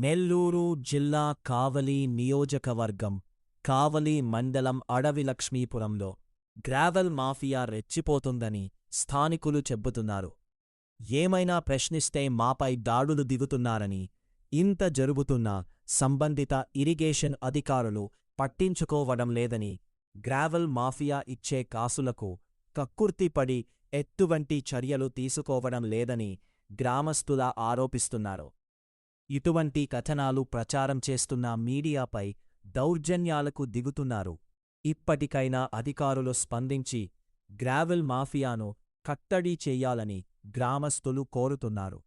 నెల్లూరు జిల్లా కావలి నియోజకవర్గం కావలి మండలం అడవిలక్ష్మీపురంలో గ్రావెల్ మాఫియా రెచ్చిపోతుందని స్థానికులు చెబుతున్నారు. ఏమైనా ప్రశ్నిస్తే మాపై దాడులు దిగుతున్నారని, ఇంత జరుగుతున్నా సంబంధిత ఇరిగేషన్ అధికారులు పట్టించుకోవడం లేదని, గ్రావెల్ మాఫియా ఇచ్చే కాసులకు కక్కుర్తిపడి ఎటువంటి చర్యలు తీసుకోవడం లేదని గ్రామస్తుల ఆరోపిస్తున్నారు. ఇటువంటి కథనాలు ప్రచారం చేస్తున్న మీడియాపై దౌర్జన్యాలకు దిగుతున్నారు. ఇప్పటికైనా అధికారులు స్పందించి గ్రావెల్ మాఫియాను కట్టడి చెయ్యాలని గ్రామస్తులు కోరుతున్నారు.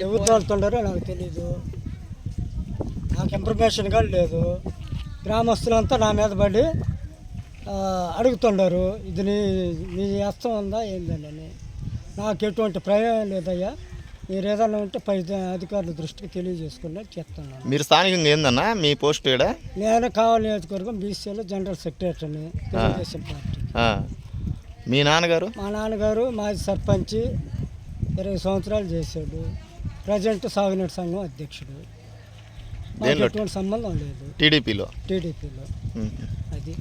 ఎవరు తోలుతుండారో నాకు తెలీదు, నాకు ఇన్ఫర్మేషన్ కూడా లేదు. గ్రామస్తులంతా నా మీద పడి అడుగుతుండారు, ఇది నీ హస్తం ఉందా ఏందని. నాకు ఎటువంటి ప్రయోజనం లేదయ్యా, మీరు ఏదైనా ఉంటే పై అధికారుల దృష్టికి తెలియజేసుకుని చెప్తున్నాను. మీరు స్థానికంగా ఏందన్నా మీ పోస్ట్ ఇక్కడ? నేను కావలి నియోజకవర్గం బీసీలో జనరల్ సెక్రటరీని, తెలుగుదేశం పార్టీ. మీ నాన్నగారు? మా నాన్నగారు మాజీ సర్పంచి, 20 సంవత్సరాలు చేశాడు. ప్రజెంట్ సాగునీటి సంఘం అధ్యక్షుడు. మాకు ఎటువంటి సంబంధం లేదు టీడీపీలో. అది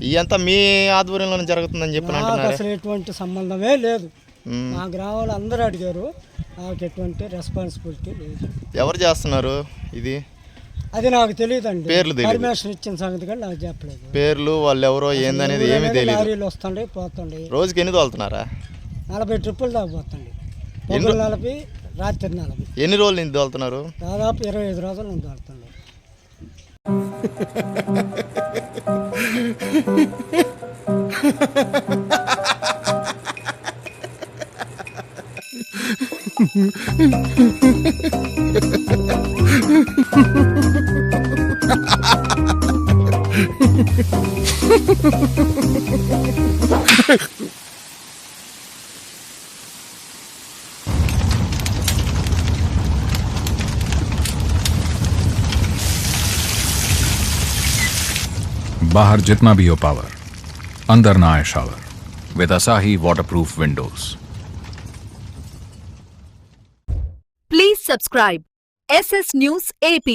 ఇదంతా మీ ఆధ్వర్యంలో జరుగుతుందని చెప్పి నాకు అసలు ఎటువంటి సంబంధమే లేదు. మా గ్రామంలో అందరూ అడిగారు, నాకు ఎటువంటి రెస్పాన్సిబిలిటీ లేదు. ఎవరు చేస్తున్నారు ఇది? అది నాకు తెలియదండి. పేర్లు పర్మిషన్ ఇచ్చిన సంగతి కానీ నాకు చెప్పలేదు. పేర్లు వాళ్ళు ఎవరో ఏందనేది ఏమీ తెలియదు. లారీలు వస్తుండే పోతుండే. రోజుకి ఎన్ని తోలుతున్నారా? 40 ట్రిప్పులు దాకా పోతుండే. 40, రాత్రి 40. ఎన్ని రోజులు నుంచి తోలుతున్నారు? దాదాపు 25 రోజులు నేను తోలుతుండే. बाहर जितना भी हो पावर, अंदर ना आए shower with Asahi waterproof windows. Please subscribe SS News AP.